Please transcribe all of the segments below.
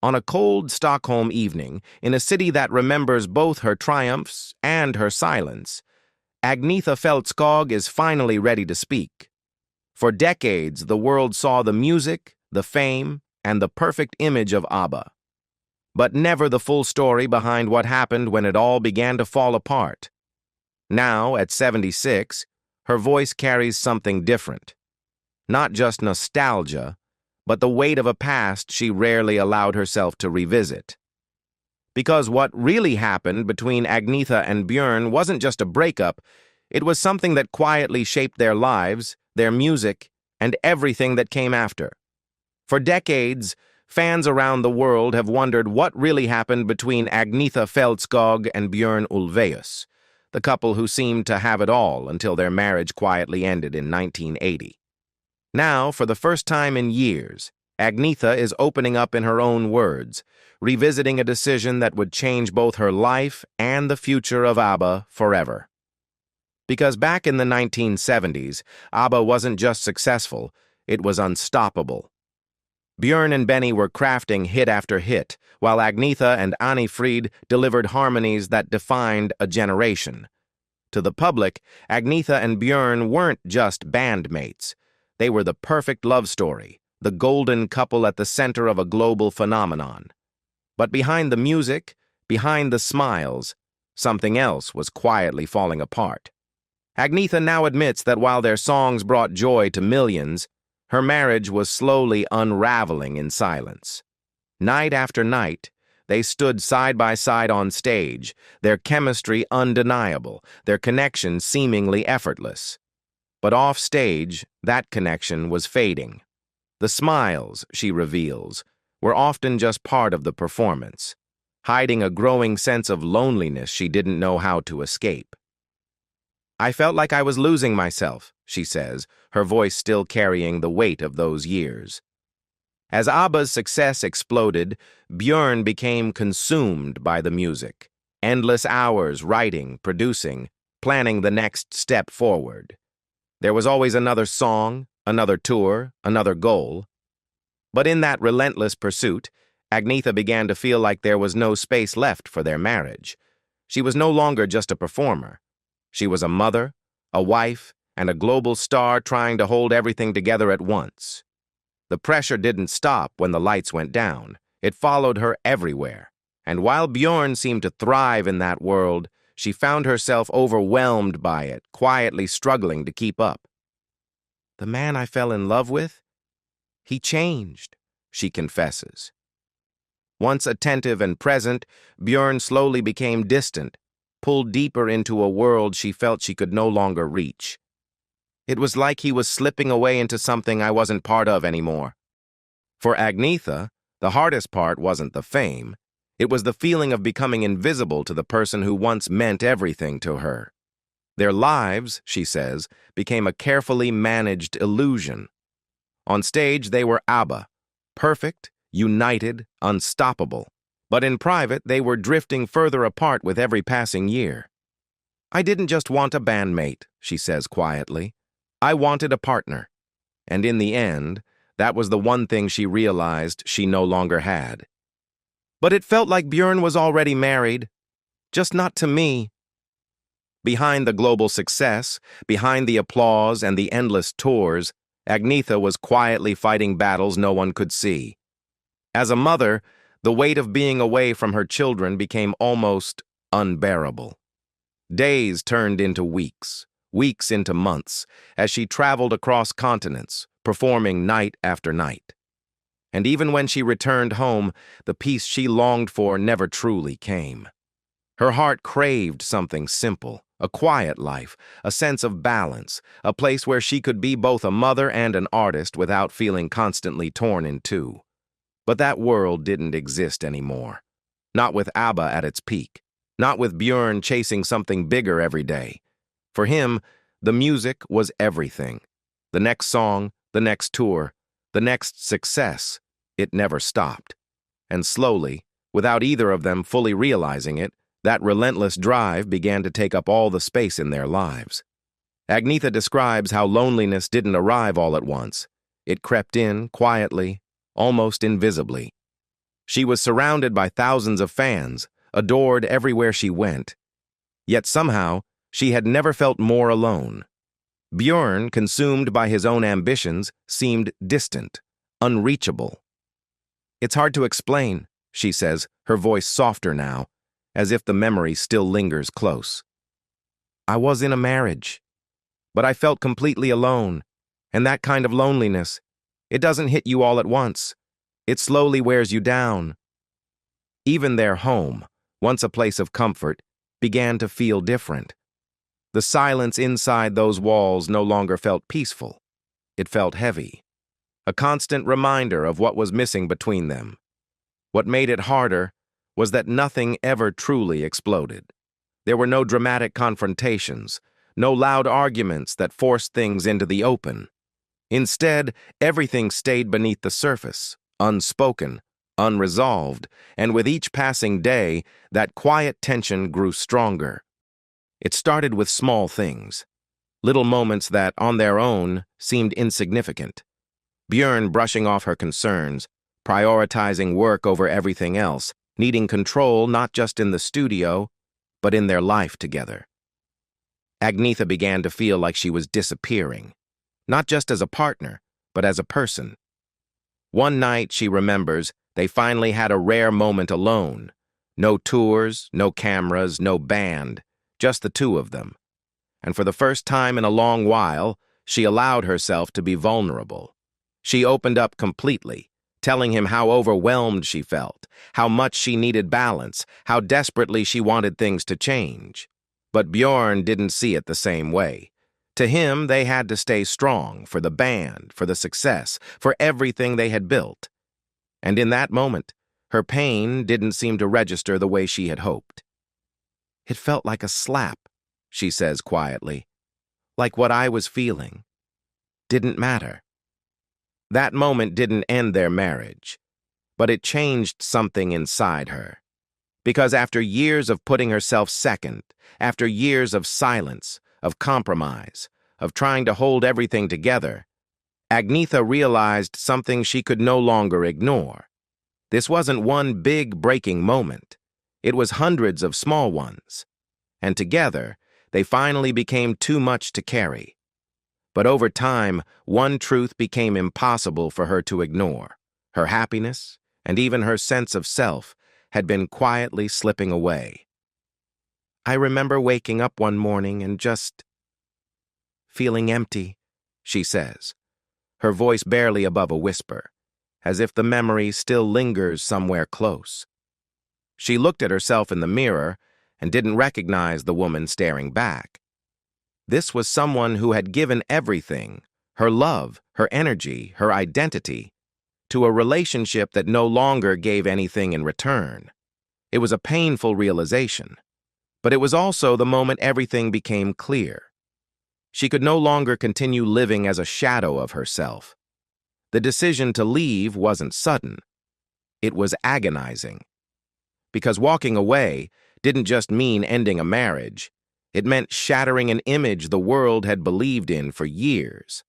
On a cold Stockholm evening, in a city that remembers both her triumphs and her silence, Agnetha Faltskog is finally ready to speak. For decades, the world saw the music, the fame, and the perfect image of ABBA, but never the full story behind what happened when it all began to fall apart. Now, at 76, her voice carries something different. Not just nostalgia, but the weight of a past she rarely allowed herself to revisit. Because what really happened between Agnetha and Bjorn wasn't just a breakup, it was something that quietly shaped their lives, their music, and everything that came after. For decades, fans around the world have wondered what really happened between Agnetha Faltskog and Bjorn Ulvaeus, the couple who seemed to have it all until their marriage quietly ended in 1980. Now, for the first time in years, Agnetha is opening up in her own words, revisiting a decision that would change both her life and the future of ABBA forever. Because back in the 1970s, ABBA wasn't just successful, it was unstoppable. Bjorn and Benny were crafting hit after hit, while Agnetha and Annie Fried delivered harmonies that defined a generation. To the public, Agnetha and Bjorn weren't just bandmates. They were the perfect love story, the golden couple at the center of a global phenomenon. But behind the music, behind the smiles, something else was quietly falling apart. Agnetha now admits that while their songs brought joy to millions, her marriage was slowly unraveling in silence. Night after night, they stood side by side on stage, their chemistry undeniable, their connection seemingly effortless. But off stage, that connection was fading. The smiles, she reveals, were often just part of the performance, hiding a growing sense of loneliness she didn't know how to escape. I felt like I was losing myself, she says, her voice still carrying the weight of those years. As ABBA's success exploded, Bjorn became consumed by the music. Endless hours writing, producing, planning the next step forward. There was always another song, another tour, another goal. But in that relentless pursuit, Agnetha began to feel like there was no space left for their marriage. She was no longer just a performer. She was a mother, a wife, and a global star trying to hold everything together at once. The pressure didn't stop when the lights went down. It followed her everywhere. And while Bjorn seemed to thrive in that world, she found herself overwhelmed by it, quietly struggling to keep up. The man I fell in love with? He changed, she confesses. Once attentive and present, Bjorn slowly became distant, pulled deeper into a world she felt she could no longer reach. It was like he was slipping away into something I wasn't part of anymore. For Agnetha, the hardest part wasn't the fame. It was the feeling of becoming invisible to the person who once meant everything to her. Their lives, she says, became a carefully managed illusion. On stage, they were ABBA, perfect, united, unstoppable. But in private, they were drifting further apart with every passing year. I didn't just want a bandmate, she says quietly. I wanted a partner. And in the end, that was the one thing she realized she no longer had. But it felt like Bjorn was already married, just not to me. Behind the global success, behind the applause and the endless tours, Agnetha was quietly fighting battles no one could see. As a mother, the weight of being away from her children became almost unbearable. Days turned into weeks, weeks into months, as she traveled across continents, performing night after night. And even when she returned home, the peace she longed for never truly came. Her heart craved something simple, a quiet life, a sense of balance, a place where she could be both a mother and an artist without feeling constantly torn in two. But that world didn't exist anymore. Not with ABBA at its peak. Not with Bjorn chasing something bigger every day. For him, the music was everything. The next song, the next tour, the next success, it never stopped. And slowly, without either of them fully realizing it, that relentless drive began to take up all the space in their lives. Agnetha describes how loneliness didn't arrive all at once. It crept in quietly, almost invisibly. She was surrounded by thousands of fans, adored everywhere she went. Yet somehow, she had never felt more alone. Bjorn, consumed by his own ambitions, seemed distant, unreachable. "It's hard to explain," she says, her voice softer now, as if the memory still lingers close. "I was in a marriage, but I felt completely alone, and that kind of loneliness, it doesn't hit you all at once. It slowly wears you down." Even their home, once a place of comfort, began to feel different. The silence inside those walls no longer felt peaceful. It felt heavy, a constant reminder of what was missing between them. What made it harder was that nothing ever truly exploded. There were no dramatic confrontations, no loud arguments that forced things into the open. Instead, everything stayed beneath the surface, unspoken, unresolved, and with each passing day, that quiet tension grew stronger. It started with small things, little moments that, on their own, seemed insignificant. Bjorn brushing off her concerns, prioritizing work over everything else, needing control not just in the studio, but in their life together. Agnetha began to feel like she was disappearing, not just as a partner, but as a person. One night, she remembers, they finally had a rare moment alone. No tours, no cameras, no band, just the two of them. And for the first time in a long while, she allowed herself to be vulnerable. She opened up completely, telling him how overwhelmed she felt, how much she needed balance, how desperately she wanted things to change. But Bjorn didn't see it the same way. To him, they had to stay strong for the band, for the success, for everything they had built. And in that moment, her pain didn't seem to register the way she had hoped. "It felt like a slap," she says quietly. "Like what I was feeling didn't matter." That moment didn't end their marriage, but it changed something inside her. Because after years of putting herself second, after years of silence, of compromise, of trying to hold everything together, Agnetha realized something she could no longer ignore. This wasn't one big breaking moment. It was hundreds of small ones. And together, they finally became too much to carry. But over time, one truth became impossible for her to ignore. Her happiness, and even her sense of self, had been quietly slipping away. "I remember waking up one morning and just feeling empty," she says, her voice barely above a whisper, as if the memory still lingers somewhere close. She looked at herself in the mirror and didn't recognize the woman staring back. This was someone who had given everything, her love, her energy, her identity, to a relationship that no longer gave anything in return. It was a painful realization, but it was also the moment everything became clear. She could no longer continue living as a shadow of herself. The decision to leave wasn't sudden. It was agonizing. Because walking away didn't just mean ending a marriage. It meant shattering an image the world had believed in for years.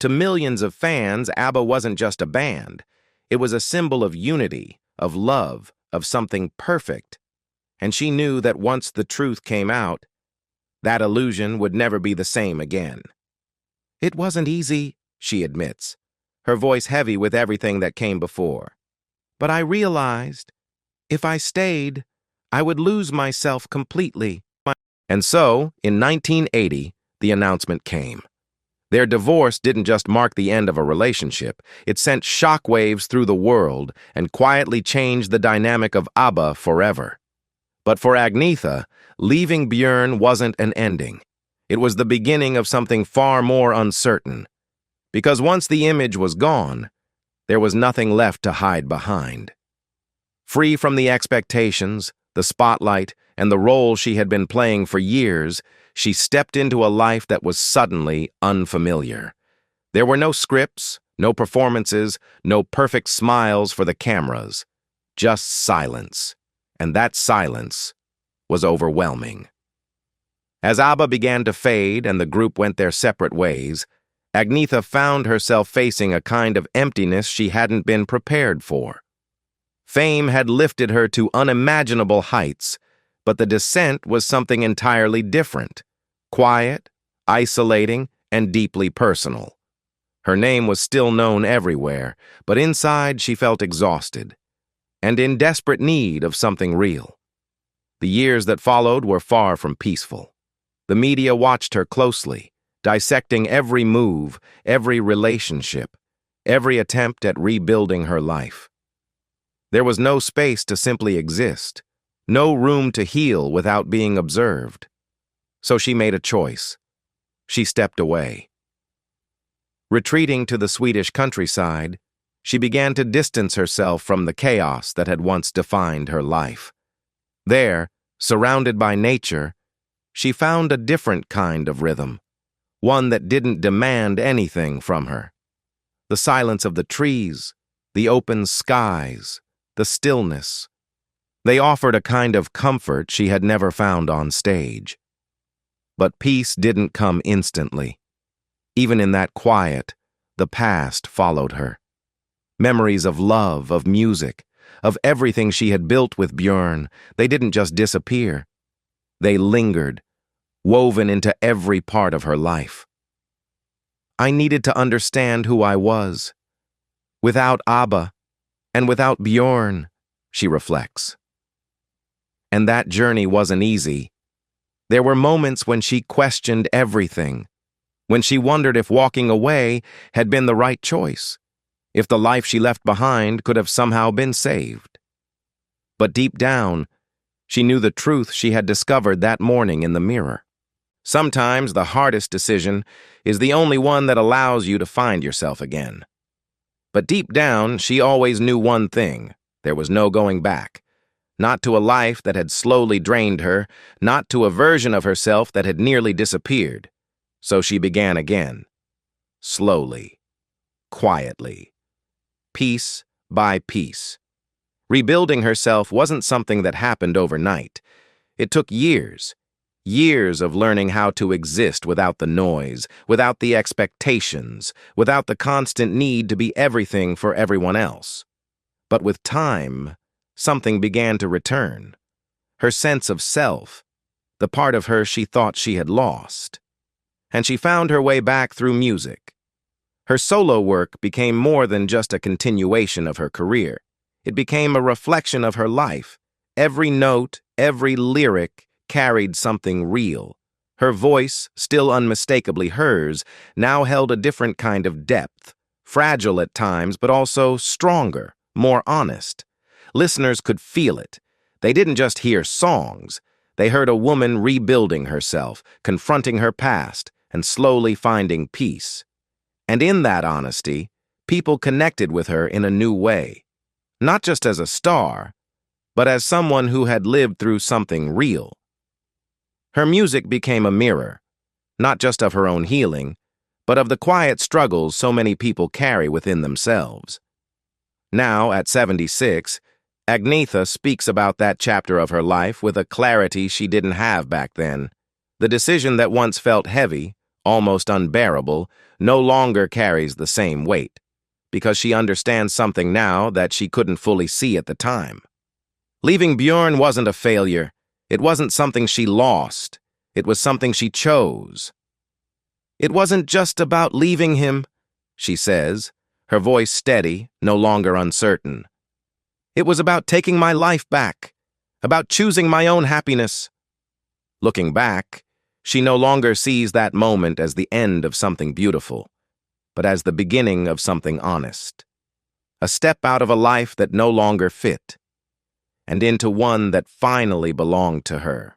To millions of fans, ABBA wasn't just a band. It was a symbol of unity, of love, of something perfect. And she knew that once the truth came out, that illusion would never be the same again. "It wasn't easy," she admits, her voice heavy with everything that came before. "But I realized, if I stayed, I would lose myself completely." And so, in 1980, the announcement came. Their divorce didn't just mark the end of a relationship, it sent shockwaves through the world and quietly changed the dynamic of ABBA forever. But for Agnetha, leaving Bjorn wasn't an ending. It was the beginning of something far more uncertain. Because once the image was gone, there was nothing left to hide behind. Free from the expectations, the spotlight, and the role she had been playing for years, she stepped into a life that was suddenly unfamiliar. There were no scripts, no performances, no perfect smiles for the cameras, just silence. And that silence was overwhelming. As ABBA began to fade and the group went their separate ways, Agnetha found herself facing a kind of emptiness she hadn't been prepared for. Fame had lifted her to unimaginable heights, but the descent was something entirely different. Quiet, isolating, and deeply personal. Her name was still known everywhere, but inside she felt exhausted and in desperate need of something real. The years that followed were far from peaceful. The media watched her closely, dissecting every move, every relationship, every attempt at rebuilding her life. There was no space to simply exist, no room to heal without being observed. So she made a choice. She stepped away. Retreating to the Swedish countryside, she began to distance herself from the chaos that had once defined her life. There, surrounded by nature, she found a different kind of rhythm, one that didn't demand anything from her. The silence of the trees, the open skies, the stillness. They offered a kind of comfort she had never found on stage. But peace didn't come instantly. Even in that quiet, the past followed her. Memories of love, of music, of everything she had built with Bjorn, they didn't just disappear. They lingered, woven into every part of her life. I needed to understand who I was. Without Abba, and without Bjorn, she reflects. And that journey wasn't easy. There were moments when she questioned everything, when she wondered if walking away had been the right choice, if the life she left behind could have somehow been saved. But deep down, she knew the truth she had discovered that morning in the mirror. Sometimes the hardest decision is the only one that allows you to find yourself again. But deep down, she always knew one thing: there was no going back. Not to a life that had slowly drained her, not to a version of herself that had nearly disappeared. So she began again. Slowly. Quietly. Piece by piece. Rebuilding herself wasn't something that happened overnight. It took years. Years of learning how to exist without the noise, without the expectations, without the constant need to be everything for everyone else. But with time, something began to return. Her sense of self, the part of her she thought she had lost. And she found her way back through music. Her solo work became more than just a continuation of her career. It became a reflection of her life. Every note, every lyric carried something real. Her voice, still unmistakably hers, now held a different kind of depth, fragile at times, but also stronger, more honest. Listeners could feel it. They didn't just hear songs. They heard a woman rebuilding herself, confronting her past, and slowly finding peace. And in that honesty, people connected with her in a new way. Not just as a star, but as someone who had lived through something real. Her music became a mirror, not just of her own healing, but of the quiet struggles so many people carry within themselves. Now, at 76, Agnetha speaks about that chapter of her life with a clarity she didn't have back then. The decision that once felt heavy, almost unbearable, no longer carries the same weight, because she understands something now that she couldn't fully see at the time. Leaving Bjorn wasn't a failure. It wasn't something she lost. It was something she chose. It wasn't just about leaving him, she says, her voice steady, no longer uncertain. It was about taking my life back, about choosing my own happiness. Looking back, she no longer sees that moment as the end of something beautiful, but as the beginning of something honest. A step out of a life that no longer fit, and into one that finally belonged to her.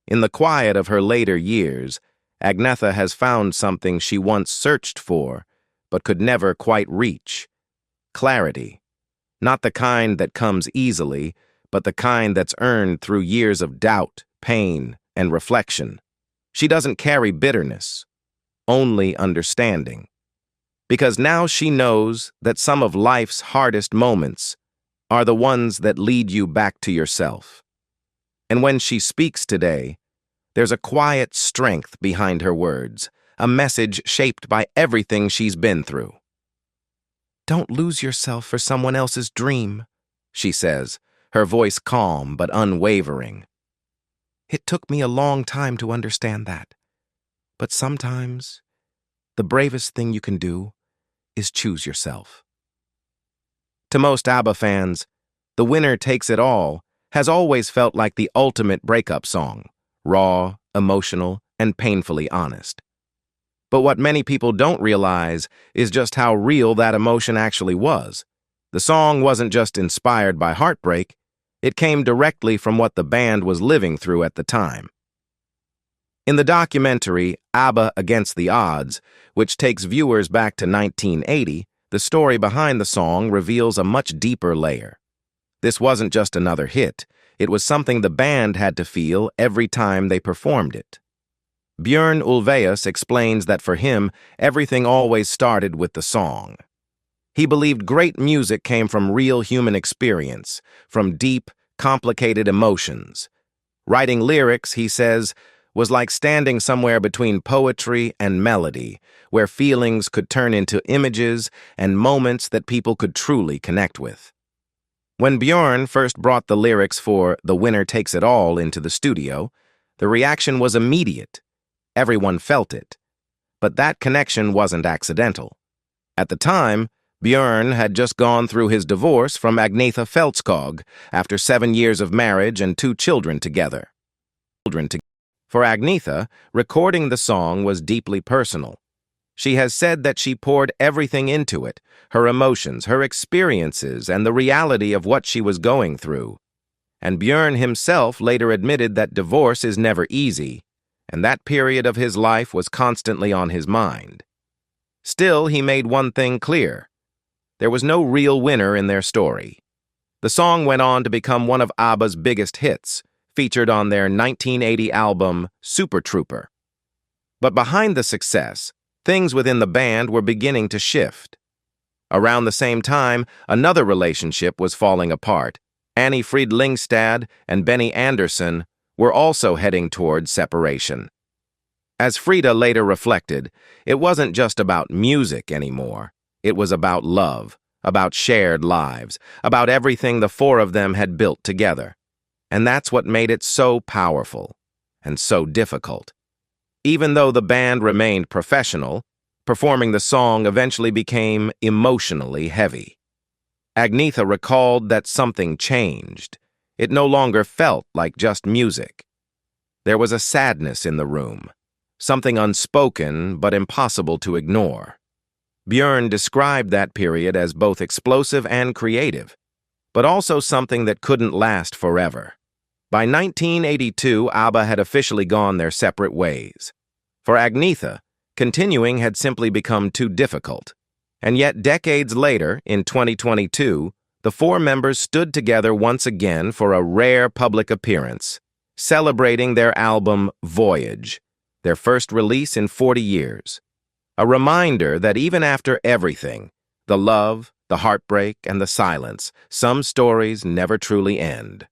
In the quiet of her later years, Agnetha has found something she once searched for, but could never quite reach: clarity. Not the kind that comes easily, but the kind that's earned through years of doubt, pain, and reflection. She doesn't carry bitterness, only understanding. Because now she knows that some of life's hardest moments are the ones that lead you back to yourself. And when she speaks today, there's a quiet strength behind her words, a message shaped by everything she's been through. Don't lose yourself for someone else's dream, she says, her voice calm but unwavering. "It took me a long time to understand that. But sometimes, the bravest thing you can do is choose yourself." To most ABBA fans, "The Winner Takes It All" has always felt like the ultimate breakup song, raw, emotional, and painfully honest. But what many people don't realize is just how real that emotion actually was. The song wasn't just inspired by heartbreak, it came directly from what the band was living through at the time. In the documentary ABBA Against the Odds, which takes viewers back to 1980, the story behind the song reveals a much deeper layer. This wasn't just another hit, it was something the band had to feel every time they performed it. Bjorn Ulvaeus explains that for him, everything always started with the song. He believed great music came from real human experience, from deep, complicated emotions. Writing lyrics, he says, was like standing somewhere between poetry and melody, where feelings could turn into images and moments that people could truly connect with. When Bjorn first brought the lyrics for "The Winner Takes It All" into the studio, the reaction was immediate. Everyone felt it. But that connection wasn't accidental. At the time, Bjorn had just gone through his divorce from Agnetha Faltskog after 7 years of marriage and 2 children together. For Agnetha, recording the song was deeply personal. She has said that she poured everything into it, her emotions, her experiences, and the reality of what she was going through. And Bjorn himself later admitted that divorce is never easy, and that period of his life was constantly on his mind. Still, he made one thing clear. There was no real winner in their story. The song went on to become one of ABBA's biggest hits, featured on their 1980 album Super Trooper. But behind the success, things within the band were beginning to shift. Around the same time, another relationship was falling apart. Annie Fried Lyngstad and Benny Andersson were also heading towards separation. As Frida later reflected, it wasn't just about music anymore. It was about love, about shared lives, about everything the 4 of them had built together. And that's what made it so powerful and so difficult. Even though the band remained professional, performing the song eventually became emotionally heavy. Agnetha recalled that something changed. It no longer felt like just music. There was a sadness in the room, something unspoken but impossible to ignore. Bjorn described that period as both explosive and creative, but also something that couldn't last forever. By 1982, ABBA had officially gone their separate ways. For Agnetha, continuing had simply become too difficult. And yet, decades later, in 2022, the 4 members stood together once again for a rare public appearance, celebrating their album Voyage, their first release in 40 years. A reminder that even after everything, the love, the heartbreak, and the silence, some stories never truly end.